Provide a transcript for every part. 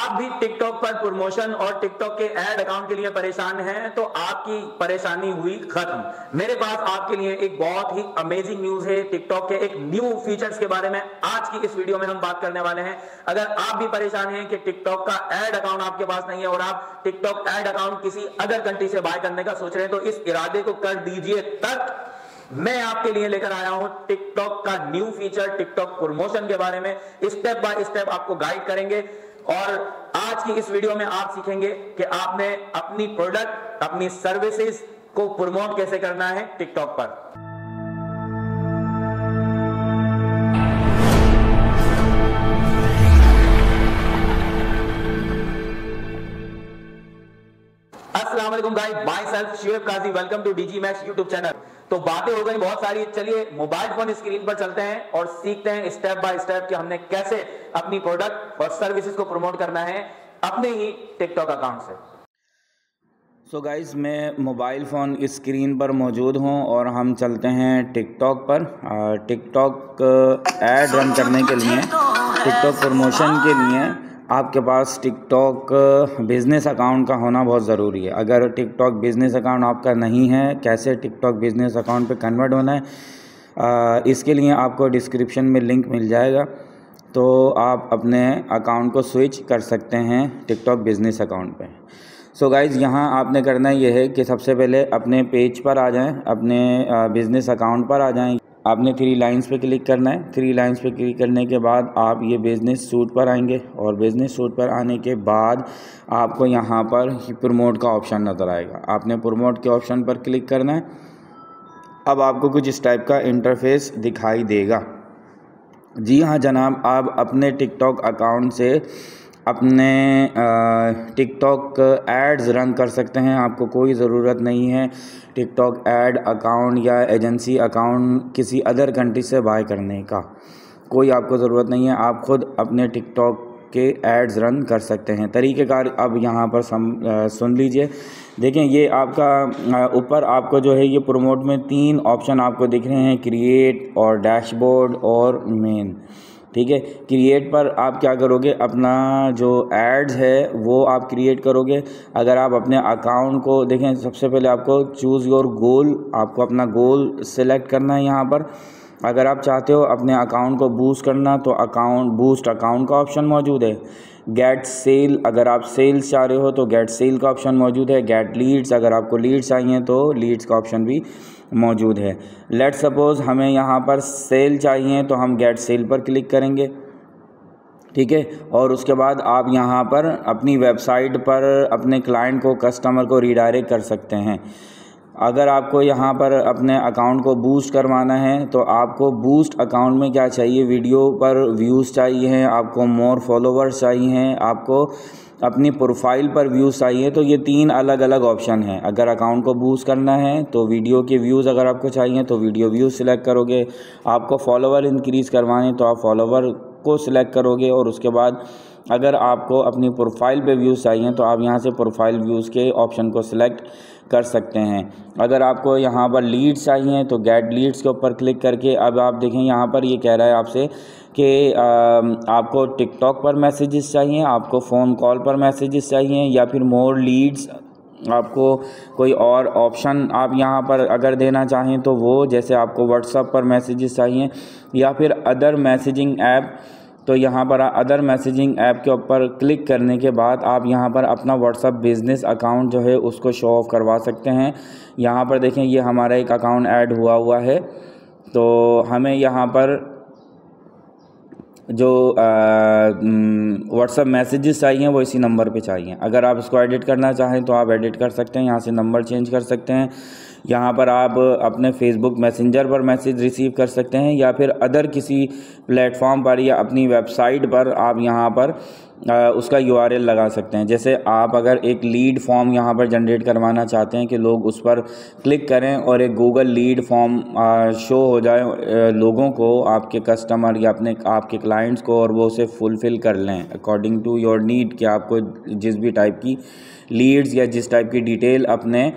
आप भी टिकटॉक पर प्रमोशन और टिकटॉक के ऐड अकाउंट के लिए परेशान हैं तो आपकी परेशानी हुई खत्म। मेरे पास आपके लिए एक बहुत ही अमेजिंग न्यूज है। टिकटॉक के एक न्यू फीचर्स के बारे में आज की इस वीडियो में हम बात करने वाले हैं। अगर आप भी परेशान हैं कि टिकटॉक का ऐड अकाउंट आपके पास नहीं है और आप टिकटॉक ऐड अकाउंट किसी अदर कंट्री से बाय करने का सोच रहे हैं तो इस इरादे को कर दीजिए तक। मैं आपके लिए लेकर आया हूं टिकटॉक का न्यू फीचर, टिकटॉक प्रमोशन के बारे में स्टेप बाय स्टेप आपको गाइड करेंगे। और आज की इस वीडियो में आप सीखेंगे कि आपने अपनी प्रोडक्ट, अपनी सर्विसेज को प्रमोट कैसे करना है टिकटॉक पर। अस्सलाम वालेकुम guys, myself Shoaib Kazi, welcome to DG Max YouTube channel. तो बातें हो गई बहुत सारी, चलिए मोबाइल फोन स्क्रीन पर चलते हैं और सीखते हैं स्टेप बाय स्टेप कि हमने कैसे अपनी प्रोडक्ट और सर्विसेज को प्रमोट करना है अपने ही टिकटॉक अकाउंट से। सो गाइज़, मैं मोबाइल फ़ोन स्क्रीन पर मौजूद हूं और हम चलते हैं टिकटॉक पर। टिकटॉक ऐड रन करने के लिए, टिकटॉक प्रमोशन के लिए आपके पास टिकटॉक बिज़नेस अकाउंट का होना बहुत ज़रूरी है। अगर टिकटॉक बिज़नेस अकाउंट आपका नहीं है, कैसे टिकटॉक बिज़नेस अकाउंट पे कन्वर्ट होना है, इसके लिए आपको डिस्क्रिप्शन में लिंक मिल जाएगा, तो आप अपने अकाउंट को स्विच कर सकते हैं टिकटॉक बिज़नेस अकाउंट पे। सो गाइज़, यहाँ आपने करना ये है कि सबसे पहले अपने पेज पर आ जाएं, अपने बिज़नेस अकाउंट पर आ जाएं। आपने 3 लाइंस पे क्लिक करना है। 3 लाइंस पे क्लिक करने के बाद आप ये बिज़नेस सूट पर आएंगे और बिज़नेस सूट पर आने के बाद आपको यहाँ पर प्रमोट का ऑप्शन नज़र आएगा। आपने प्रमोट के ऑप्शन पर क्लिक करना है। अब आपको कुछ इस टाइप का इंटरफेस दिखाई देगा। जी हाँ जनाब, आप अपने टिकटॉक अकाउंट से अपने टिकटॉक एड्स रन कर सकते हैं। आपको कोई ज़रूरत नहीं है टिकटॉक ऐड अकाउंट या एजेंसी अकाउंट किसी अदर कंट्री से बाय करने का, कोई आपको ज़रूरत नहीं है। आप खुद अपने टिकटॉक के एड्स रन कर सकते हैं। तरीक़ेकार अब यहाँ पर सुन लीजिए। देखें, ये आपका ऊपर आपको जो है ये प्रमोट में 3 ऑप्शन आपको दिख रहे हैं, क्रिएट और डैशबोर्ड और मेन। ठीक है, क्रिएट पर आप क्या करोगे, अपना जो एड्स है वो आप क्रिएट करोगे। अगर आप अपने अकाउंट को देखें, सबसे पहले आपको चूज़ योर गोल, आपको अपना गोल सिलेक्ट करना है यहाँ पर। अगर आप चाहते हो अपने अकाउंट को बूस्ट करना तो बूस्ट अकाउंट का ऑप्शन मौजूद है। गेट सेल, अगर आप सेल्स चाह रहे हो तो गेट सेल का ऑप्शन मौजूद है। गेट लीड्स, अगर आपको लीड्स चाहिए तो लीड्स का ऑप्शन भी मौजूद है। लेट सपोज़ हमें यहाँ पर सेल चाहिए तो हम गेट सेल पर क्लिक करेंगे। ठीक है, और उसके बाद आप यहाँ पर अपनी वेबसाइट पर अपने क्लाइंट को, कस्टमर को रीडायरेक्ट कर सकते हैं। अगर आपको यहाँ पर अपने अकाउंट को बूस्ट करवाना है तो आपको बूस्ट अकाउंट में क्या चाहिए, वीडियो पर व्यूज़ चाहिए हैं, आपको मोर फॉलोवर्स चाहिए हैं, आपको अपनी प्रोफाइल पर व्यूज़ चाहिए। तो ये 3 अलग अलग ऑप्शन हैं। अगर अकाउंट को बूस्ट करना है तो वीडियो के व्यूज़ अगर आपको चाहिए तो वीडियो व्यूज़ सिलेक्ट करोगे। आपको फॉलोवर इंक्रीज़ करवाने तो आप फॉलोवर को सिलेक्ट करोगे। और उसके बाद अगर आपको अपनी प्रोफाइल पे व्यूज़ चाहिए तो आप यहाँ से प्रोफाइल व्यूज़ के ऑप्शन को सिलेक्ट कर सकते हैं। अगर आपको यहाँ पर लीड्स चाहिए तो गेट लीड्स के ऊपर क्लिक करके अब आप देखें यहाँ पर ये कह रहा है आपसे कि आपको टिकटॉक पर मैसेजेस चाहिए, आपको फ़ोन कॉल पर मैसेजेस चाहिए, या फिर मोर लीड्स, आपको कोई और ऑप्शन आप यहाँ पर अगर देना चाहें तो वो, जैसे आपको व्हाट्सएप पर मैसेजेस चाहिए या फिर अदर मैसेजिंग ऐप, तो यहाँ पर अदर मैसेजिंग ऐप के ऊपर क्लिक करने के बाद आप यहाँ पर अपना व्हाट्सएप बिज़नेस अकाउंट जो है उसको शो ऑफ करवा सकते हैं। यहाँ पर देखें, ये हमारा एक अकाउंट ऐड हुआ है, तो हमें यहाँ पर जो व्हाट्सएप मैसेजेस चाहिए वो इसी नंबर पे चाहिए। अगर आप इसको एडिट करना चाहें तो आप एडिट कर सकते हैं, यहाँ से नंबर चेंज कर सकते हैं। यहाँ पर आप अपने फेसबुक मैसेंजर पर मैसेज रिसीव कर सकते हैं या फिर अदर किसी प्लेटफॉर्म पर या अपनी वेबसाइट पर आप यहाँ पर उसका URL लगा सकते हैं। जैसे आप अगर एक लीड फॉर्म यहाँ पर जनरेट करवाना चाहते हैं कि लोग उस पर क्लिक करें और एक गूगल लीड फॉर्म शो हो जाए लोगों को, आपके कस्टमर या आपके क्लाइंट्स को, और वो उसे फुलफ़िल कर लें अकॉर्डिंग टू योर नीड, कि आपको जिस भी टाइप की लीड्स या जिस टाइप की डिटेल अपने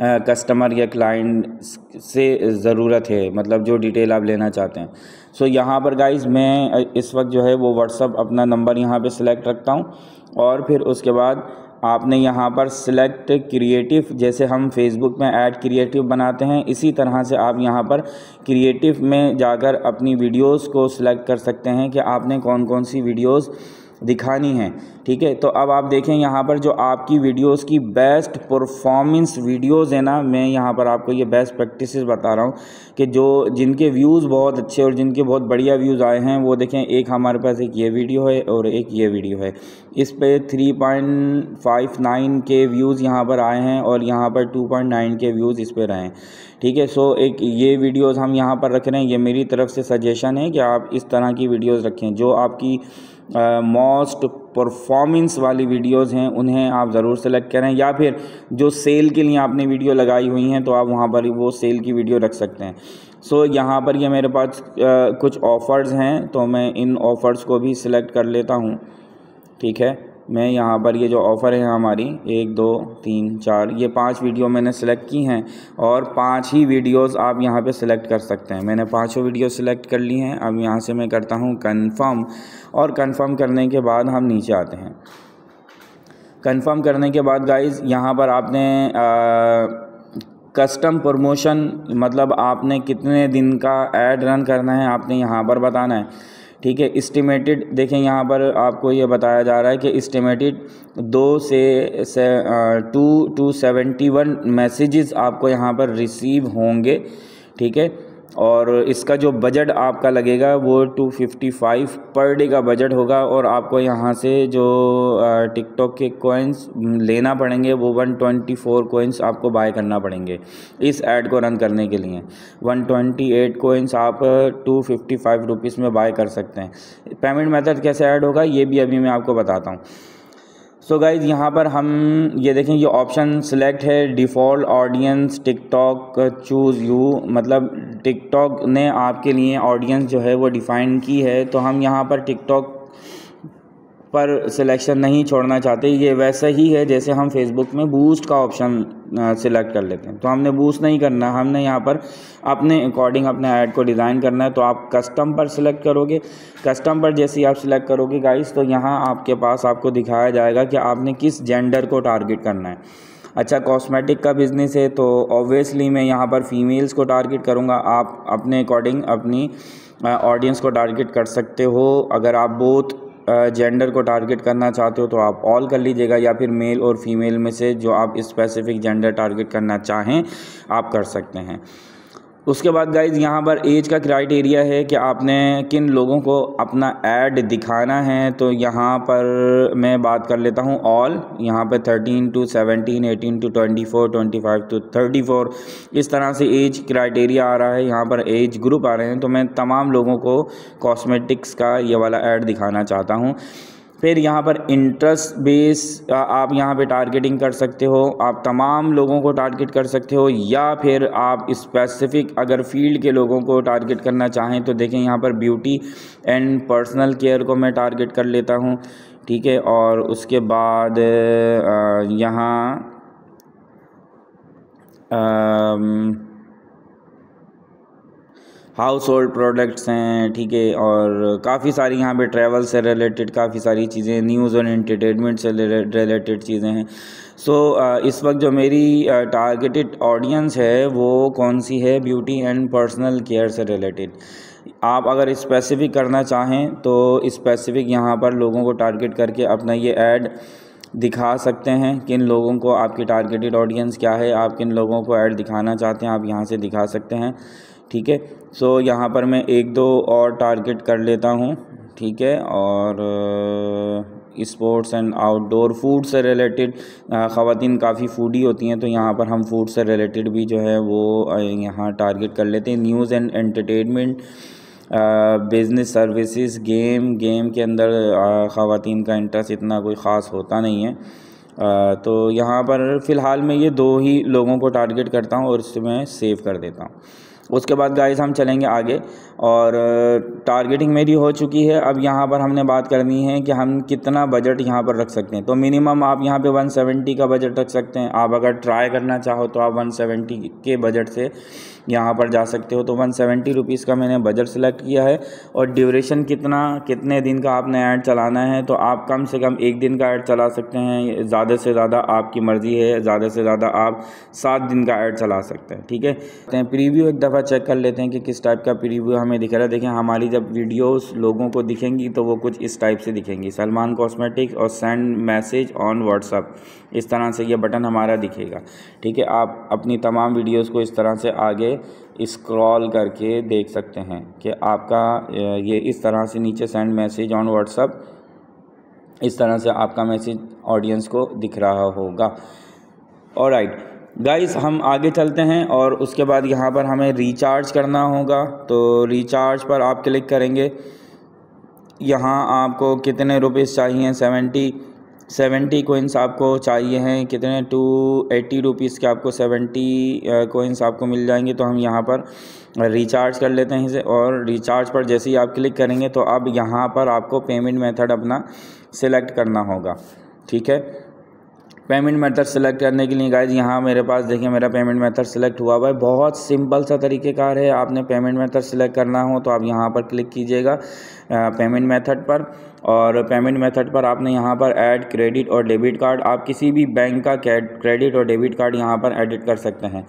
कस्टमर या क्लाइंट से ज़रूरत है, मतलब जो डिटेल आप लेना चाहते हैं। सो यहाँ पर गाइज़ मैं इस वक्त जो है वो व्हाट्सअप अपना नंबर यहाँ पे सिलेक्ट रखता हूँ और फिर उसके बाद आपने यहाँ पर सिलेक्ट क्रिएटिव, जैसे हम फेसबुक में ऐड क्रिएटिव बनाते हैं इसी तरह से आप यहाँ पर क्रिएटिव में जाकर अपनी वीडियोस को सिलेक्ट कर सकते हैं कि आपने कौन कौन सी वीडियोस दिखानी है। ठीक है, तो अब आप देखें यहाँ पर जो आपकी वीडियोस की बेस्ट परफॉर्मेंस वीडियोस है ना, मैं यहाँ पर आपको ये बेस्ट प्रैक्टिसेस बता रहा हूँ कि जो जिनके व्यूज़ बहुत अच्छे और जिनके बहुत बढ़िया व्यूज़ आए हैं वो देखें। एक हमारे पास एक ये वीडियो है और एक ये वीडियो है, इस पे 3.59 के व्यूज़ यहाँ पर आए हैं और यहाँ पर 2.9 के व्यूज़ इस पर रहे हैं। ठीक है, सो एक ये वीडियोज़ हम यहाँ पर रख रहे हैं। ये मेरी तरफ से सजेशन है कि आप इस तरह की वीडियोज़ रखें। जो आपकी मोस्ट परफॉर्मेंस वाली वीडियोस हैं उन्हें आप ज़रूर सेलेक्ट करें, या फिर जो सेल के लिए आपने वीडियो लगाई हुई हैं तो आप वहाँ पर वो सेल की वीडियो रख सकते हैं। सो यहाँ पर ये मेरे पास कुछ ऑफ़र्स हैं तो मैं इन ऑफ़र्स को भी सिलेक्ट कर लेता हूँ। ठीक है, मैं यहाँ पर ये जो ऑफ़र है हमारी 1 2 3 4 ये 5 वीडियो मैंने सेलेक्ट की हैं और 5 ही वीडियोस आप यहाँ पे सिलेक्ट कर सकते हैं। मैंने 5 वीडियो सिलेक्ट कर ली हैं। अब यहाँ से मैं करता हूँ कंफर्म, और कंफर्म करने के बाद हम नीचे आते हैं। कंफर्म करने के बाद गाइज़ यहाँ पर आपने कस्टम प्रमोशन, मतलब आपने कितने दिन का ऐड रन करना है आपने यहाँ पर बताना है। ठीक है, इस्टीमेटेड देखें यहाँ पर आपको ये बताया जा रहा है कि इस्टीमेटेड 2 से 271 मैसेजेस आपको यहाँ पर रिसीव होंगे। ठीक है, और इसका जो बजट आपका लगेगा वो 255 पर डे का बजट होगा, और आपको यहाँ से जो टिकटॉक के कॉइन्स लेना पड़ेंगे वो 124 कॉइन्स आपको बाय करना पड़ेंगे इस ऐड को रन करने के लिए। 128 कॉइन्स आप 255 रुपीज़ में बाय कर सकते हैं। पेमेंट मेथड कैसे ऐड होगा ये भी अभी मैं आपको बताता हूँ। सो गाइज़ यहाँ पर हम ये देखें, ये ऑप्शन सिलेक्ट है default audience TikTok choose you, मतलब टिकटॉक ने आपके लिए ऑडियंस जो है वो डिफ़ाइन की है। तो हम यहाँ पर टिकटॉक पर सिलेक्शन नहीं छोड़ना चाहते। ये वैसा ही है जैसे हम फेसबुक में बूस्ट का ऑप्शन सिलेक्ट कर लेते हैं, तो हमने बूस्ट नहीं करना, हमने यहाँ पर अपने अकॉर्डिंग अपने ऐड को डिज़ाइन करना है। तो आप कस्टम पर सिलेक्ट करोगे। कस्टम पर जैसे ही आप सिलेक्ट करोगे गाइस तो यहाँ आपके पास आपको दिखाया जाएगा कि आपने किस जेंडर को टारगेट करना है। अच्छा, कॉस्मेटिक का बिज़नेस है तो ऑब्वियसली मैं यहाँ पर फीमेल्स को टारगेट करूँगा। आप अपने अकॉर्डिंग अपनी ऑडियंस को टारगेट कर सकते हो। अगर आप बोथ जेंडर को टारगेट करना चाहते हो तो आप ऑल कर लीजिएगा, या फिर मेल और फीमेल में से जो आप स्पेसिफिक जेंडर टारगेट करना चाहें आप कर सकते हैं। उसके बाद गाइज़ यहाँ पर एज का क्राइटेरिया है कि आपने किन लोगों को अपना ऐड दिखाना है। तो यहाँ पर मैं बात कर लेता हूँ ऑल। यहाँ पर 13 to 17, 18 to 24, 25 to 34 इस तरह से एज क्राइटेरिया आ रहा है। यहाँ पर एज ग्रुप आ रहे हैं, तो मैं तमाम लोगों को कॉस्मेटिक्स का ये वाला ऐड दिखाना चाहता हूँ। फिर यहाँ पर इंटरेस्ट बेस आप यहाँ पे टारगेटिंग कर सकते हो, आप तमाम लोगों को टारगेट कर सकते हो, या फिर आप स्पेसिफिक अगर फील्ड के लोगों को टारगेट करना चाहें तो देखें यहाँ पर ब्यूटी एंड पर्सनल केयर को मैं टारगेट कर लेता हूँ। ठीक है, और उसके बाद यहाँ हाउस होल्ड प्रोडक्ट्स हैं। ठीक है, और काफ़ी सारी यहाँ पे ट्रैवल से रिलेटेड काफ़ी सारी चीज़ें, न्यूज़ और एंटरटेनमेंट से रिलेटेड चीज़ें हैं। सो इस वक्त जो मेरी टारगेटेड ऑडियंस है वो कौन सी है, ब्यूटी एंड पर्सनल केयर से रिलेटेड। आप अगर स्पेसिफिक करना चाहें तो स्पेसिफिक यहाँ पर लोगों को टारगेट करके अपना ये ऐड दिखा सकते हैं। किन लोगों को, आपकी टारगेटेड ऑडियंस क्या है, आप किन लोगों को ऐड दिखाना चाहते हैं आप यहाँ से दिखा सकते हैं। ठीक है, सो यहाँ पर मैं 1-2 और टारगेट कर लेता हूँ। ठीक है, और स्पोर्ट्स एंड आउटडोर, फूड से रिलेटेड, ख़वातीन काफ़ी फूडी होती हैं तो यहाँ पर हम फूड से रिलेटेड भी जो है वो यहाँ टारगेट कर लेते हैं। News and entertainment, business services, game के अंदर ख़वातीन का इंटरेस्ट इतना कोई ख़ास होता नहीं है। तो यहाँ पर फ़िलहाल मैं ये 2 ही लोगों को टारगेट करता हूँ और इससे मैं सेव कर देता हूँ। उसके बाद गाइस हम चलेंगे आगे, और टारगेटिंग मेरी हो चुकी है। अब यहाँ पर हमने बात करनी है कि हम कितना बजट यहाँ पर रख सकते हैं। तो मिनिमम आप यहाँ पे 170 का बजट रख सकते हैं। आप अगर ट्राई करना चाहो तो आप 170 के बजट से यहाँ पर जा सकते हो। तो 170 रुपीज़ का मैंने बजट सेलेक्ट किया है। और ड्यूरेशन कितने दिन का आपने ऐड चलाना है, तो आप कम से कम 1 दिन का ऐड चला सकते हैं, ज़्यादा से ज़्यादा आपकी मर्ज़ी है, ज़्यादा से ज़्यादा आप 7 दिन का ऐड चला सकते हैं। ठीक है, प्रीव्यू एक दफ़ा चेक कर लेते हैं कि किस टाइप का प्रीव्यू हमें दिख रहा है। देखें, हमारी जब वीडियोस लोगों को दिखेंगी तो वो कुछ इस टाइप से दिखेंगी, सलमान कॉस्मेटिक्स और सेंड मैसेज ऑन व्हाट्सअप, इस तरह से ये बटन हमारा दिखेगा। ठीक है, आप अपनी तमाम वीडियोस को इस तरह से आगे स्क्रॉल करके देख सकते हैं कि आपका ये इस तरह से नीचे सेंड मैसेज ऑन व्हाट्सअप, इस तरह से आपका मैसेज ऑडियंस को दिख रहा होगा। ऑलराइट गाइस, हम आगे चलते हैं और उसके बाद यहाँ पर हमें रिचार्ज करना होगा। तो रिचार्ज पर आप क्लिक करेंगे। यहाँ आपको कितने रुपीस चाहिए, 70 कोइंस आपको चाहिए हैं। कितने, 280 रुपीज़ के आपको 70 कोइंस आपको मिल जाएंगे। तो हम यहाँ पर रिचार्ज कर लेते हैं इसे। और रिचार्ज पर जैसे ही आप क्लिक करेंगे तो अब यहाँ पर आपको पेमेंट मेथड अपना सिलेक्ट करना होगा। ठीक है, पेमेंट मेथड सेलेक्ट करने के लिए गाइज यहाँ मेरे पास देखिए मेरा पेमेंट मेथड सेलेक्ट हुआ हुआ है। बहुत सिंपल सा तरीक़ेकार है। आपने पेमेंट मेथड सेलेक्ट करना हो तो आप यहाँ पर क्लिक कीजिएगा पेमेंट मेथड पर। और पेमेंट मेथड पर आपने यहाँ पर ऐड क्रेडिट और डेबिट कार्ड, आप किसी भी बैंक का क्रेडिट और डेबिट कार्ड यहाँ पर एडिट कर सकते हैं।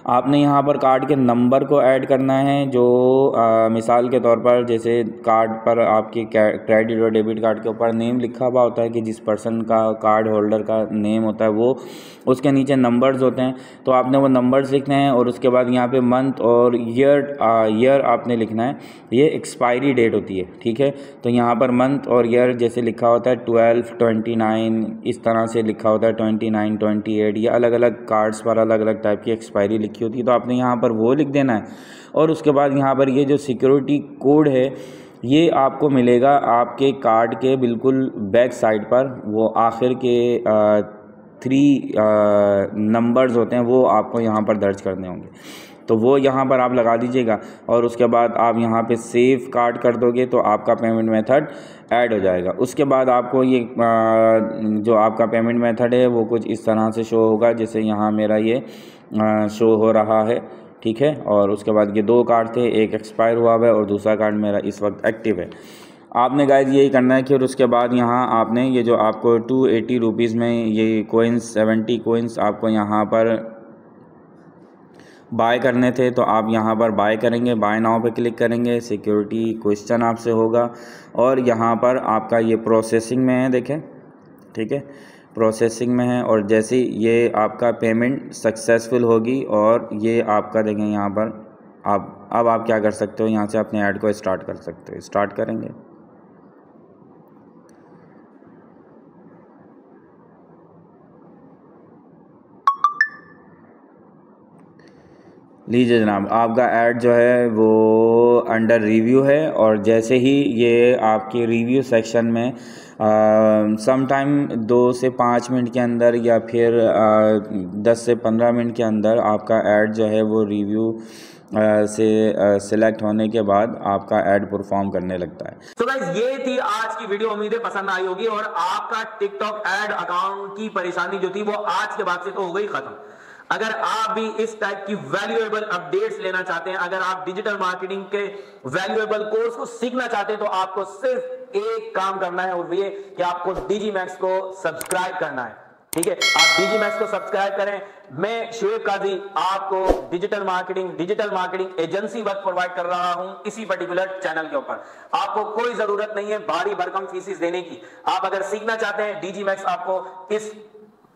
आपने यहाँ पर कार्ड के नंबर को ऐड करना है, जो मिसाल के तौर पर जैसे कार्ड पर आपके क्रेडिट और डेबिट कार्ड के ऊपर नेम लिखा हुआ होता है कि जिस पर्सन का कार्ड होल्डर का नेम होता है, वो उसके नीचे नंबर्स होते हैं। तो आपने वो नंबर्स लिखने हैं और उसके बाद यहाँ पे मंथ और ईयर आपने लिखना है। ये एक्सपायरी डेट होती है। ठीक है, तो यहाँ पर मंथ और ईयर जैसे लिखा होता है 12, 29, इस तरह से लिखा होता है 29, 28, ये अलग अलग कार्ड्स पर अलग अलग टाइप की एक्सपायरी लिखी होती है। तो आपने यहाँ पर वो लिख देना है। और उसके बाद यहाँ पर ये जो सिक्योरिटी कोड है ये आपको मिलेगा आपके कार्ड के बिल्कुल बैक साइड पर। वो आखिर के 3 नंबर्स होते हैं, वो आपको यहाँ पर दर्ज करने होंगे। तो वो यहाँ पर आप लगा दीजिएगा और उसके बाद आप यहाँ पे सेव कार्ड कर दोगे तो आपका पेमेंट मेथड ऐड हो जाएगा। उसके बाद आपको ये जो आपका पेमेंट मेथड है वो कुछ इस तरह से शो होगा, जैसे यहाँ मेरा ये शो हो रहा है। ठीक है, और उसके बाद ये 2 कार्ड थे, एक एक्सपायर हुआ है और दूसरा कार्ड मेरा इस वक्त एक्टिव है। आपने गाइज यही करना है कि और उसके बाद यहाँ आपने ये जो आपको 280 रुपीज़ में ये कोइंस 70 कोइंस आपको यहाँ पर बाय करने थे, तो आप यहाँ पर बाय करेंगे, बाय नाउ पे क्लिक करेंगे। सिक्योरिटी क्वेश्चन आपसे होगा और यहाँ पर आपका ये प्रोसेसिंग में है, देखें। ठीक है, प्रोसेसिंग में है और जैसे ये आपका पेमेंट सक्सेसफुल होगी और ये आपका देखें यहाँ पर अब आप क्या कर सकते हो, यहाँ से अपने ऐड को स्टार्ट कर सकते हो। स्टार्ट करेंगे, लीजिए जनाब, आपका ऐड जो है वो अंडर रिव्यू है। और जैसे ही ये आपके रिव्यू सेक्शन में सम टाइम 2 से 5 मिनट के अंदर या फिर 10 से 15 मिनट के अंदर आपका ऐड जो है वो रिव्यू से सिलेक्ट होने के बाद आपका ऐड परफॉर्म करने लगता है। तो गाइस ये थी आज की वीडियो, उम्मीद है पसंद आई होगी। और आपका टिकटॉक ऐड अकाउंट की परेशानी जो थी वो आज के बाद से तो हो गई खत्म। अगर आप भी इस टाइप की वैल्यूएबल अपडेट्स लेना चाहते हैं, अगर आप डिजिटल मार्केटिंग के वैल्यूएबल कोर्स को सीखना चाहते हैं, तो आपको सिर्फ एक काम करना है और ये कि आपको डीजीमैक्स को सब्सक्राइब करना है। ठीक है, आप डीजीमैक्स को सब्सक्राइब करें। मैं शुएब काजी आपको digital marketing agency work provide कर रहा हूं इसी पर्टिकुलर चैनल के ऊपर। आपको कोई जरूरत नहीं है भारी भरकम फीस देने की। आप अगर सीखना चाहते हैं, डीजीमैक्स आपको इस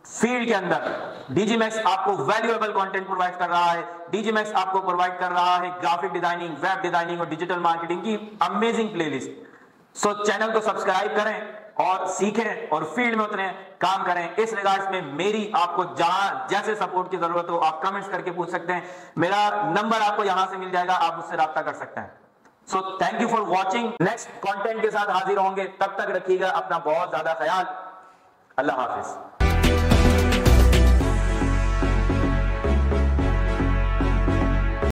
फील्ड के अंदर डीजीमैक्स आपको वैल्यूएबल कंटेंट प्रोवाइड कर रहा है। डीजीमैक्स आपको प्रोवाइड कर रहा है ग्राफिक डिजाइनिंग, वेब डिजाइनिंग और डिजिटल मार्केटिंग की अमेजिंग प्लेलिस्ट। सो चैनल को सब्सक्राइब करें और सीखें और फील्ड में उतरें, काम करें। इस रिगार्ड्स में मेरी आपको जहां जैसे सपोर्ट की जरूरत हो आप कमेंट्स करके पूछ सकते हैं। मेरा नंबर आपको यहां से मिल जाएगा, आप मुझसे राब्ता कर सकते हैं। So thank you for watching. Next content के साथ हाजिर होंगे, तब तक रखिएगा अपना बहुत ज्यादा ख्याल। अल्लाह हाफिज।